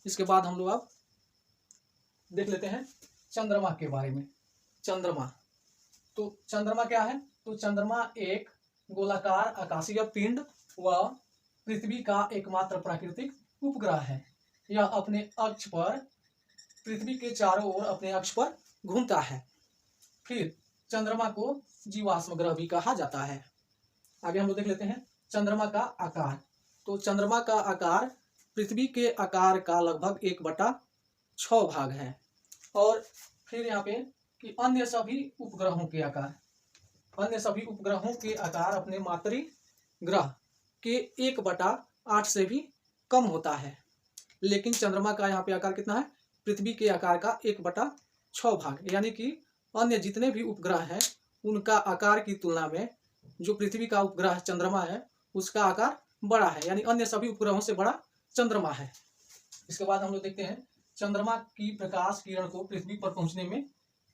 इसके बाद हम लोग अब देख लेते हैं चंद्रमा के बारे में। चंद्रमा, तो चंद्रमा क्या है? तो चंद्रमा एक गोलाकार आकाशीय पिंड व पृथ्वी का एकमात्र प्राकृतिक उपग्रह है। यह अपने अक्ष पर पृथ्वी के चारों ओर अपने अक्ष पर घूमता है। फिर चंद्रमा को जीवाश्म ग्रह भी कहा जाता है। आगे हम लोग देख लेते हैं चंद्रमा का आकार। तो चंद्रमा का आकार पृथ्वी के आकार का लगभग 1/6 भाग है। और फिर यहाँ पे कि अन्य सभी उपग्रहों के आकार अपने मातृ ग्रह के 1/8 से भी कम होता है। लेकिन चंद्रमा का यहाँ पे आकार कितना है? पृथ्वी के आकार का 1/6 भाग, यानी कि अन्य जितने भी उपग्रह हैं उनका आकार की तुलना में जो पृथ्वी का उपग्रह चंद्रमा है उसका आकार बड़ा है, यानी अन्य सभी उपग्रहों से बड़ा चंद्रमा है। इसके बाद हम लोग देखते हैं चंद्रमा की प्रकाश किरण को पृथ्वी पर पहुंचने में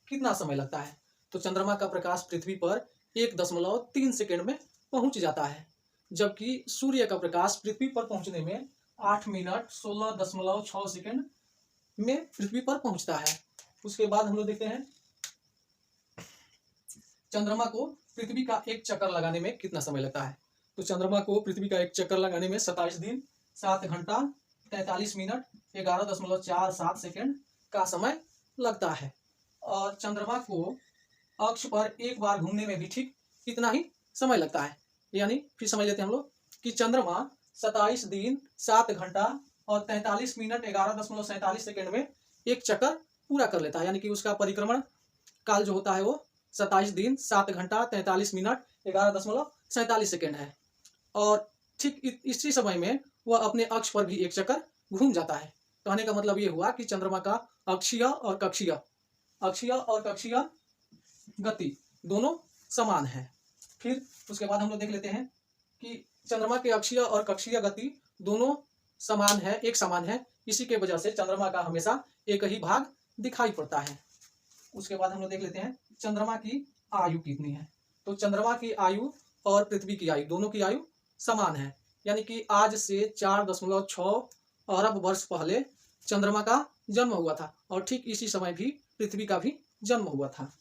कितना समय लगता है। तो चंद्रमा का प्रकाश पृथ्वी पर 1.3 सेकेंड में पहुंच जाता है, जबकि सूर्य का प्रकाश पृथ्वी पर पहुंचने में 8 मिनट 16.6 सेकेंड में पृथ्वी पर पहुंचता है। उसके बाद हम लोग देखते हैं चंद्रमा को पृथ्वी का एक चक्कर लगाने में कितना समय लगता है। तो चंद्रमा को पृथ्वी का एक चक्कर लगाने में 27 दिन 7 घंटा 43 मिनट 11.47 सेकेंड का समय लगता है। और चंद्रमा को अक्ष पर एक बार घूमने में भी ठीक इतना ही समय लगता है। यानी फिर समझ लेते हैं हम लोग कि चंद्रमा 27 दिन 7 घंटा और 43 मिनट 11.47 सेकेंड में एक चक्कर पूरा कर लेता है। यानी कि उसका परिक्रमण काल जो होता है वो 27 दिन 7 घंटा 43 मिनट 11.47 सेकेंड है। और ठीक इसी समय में वह अपने अक्ष पर भी एक चक्कर घूम जाता है। कहने का मतलब ये हुआ कि चंद्रमा का अक्षीय और कक्षीय गति दोनों समान है। फिर उसके बाद हम लोग देख लेते हैं कि चंद्रमा के अक्षीय और कक्षीय गति दोनों एक समान है। इसी के वजह से चंद्रमा का हमेशा एक ही भाग दिखाई पड़ता है। उसके बाद हम लोग देख लेते हैं चंद्रमा की आयु कितनी है। तो चंद्रमा की आयु और पृथ्वी की आयु दोनों की आयु समान है। यानी कि आज से 4.6 अरब वर्ष पहले चंद्रमा का जन्म हुआ था और ठीक इसी समय भी पृथ्वी का भी जन्म हुआ था।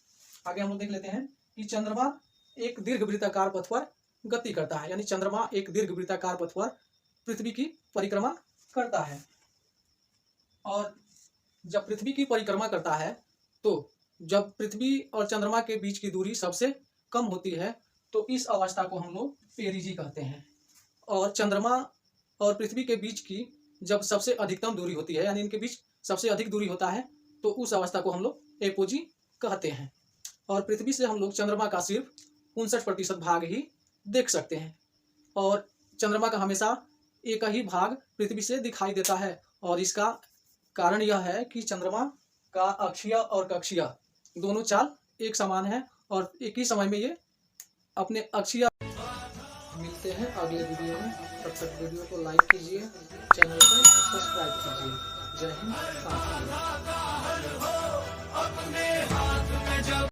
आगे हम लोग देख लेते हैं कि चंद्रमा एक दीर्घवृत्ताकार पथ पर गति करता है। यानी चंद्रमा एक दीर्घवृत्ताकार पथ पर पृथ्वी की परिक्रमा करता है। और जब पृथ्वी की परिक्रमा करता है तो जब पृथ्वी और चंद्रमा के बीच की दूरी सबसे कम होती है तो इस अवस्था को हम लोग पेरिजी कहते हैं। और चंद्रमा और पृथ्वी के बीच की जब सबसे अधिकतम दूरी होती है, यानी इनके बीच सबसे अधिक दूरी होता है, तो उस अवस्था को हम लोग एपोजी कहते हैं। और पृथ्वी से हम लोग चंद्रमा का सिर्फ 59% भाग ही देख सकते हैं। और चंद्रमा का हमेशा एक ही भाग पृथ्वी से दिखाई देता है। और इसका कारण यह है कि चंद्रमा का अक्षीय और कक्षीय दोनों चाल एक समान है और एक ही समय में ये अपने अक्षीय। मिलते हैं अगले वीडियो में। तब तक वीडियो को लाइक कीजिए, चैनल को सब्सक्राइब कीजिए। जय हिंद।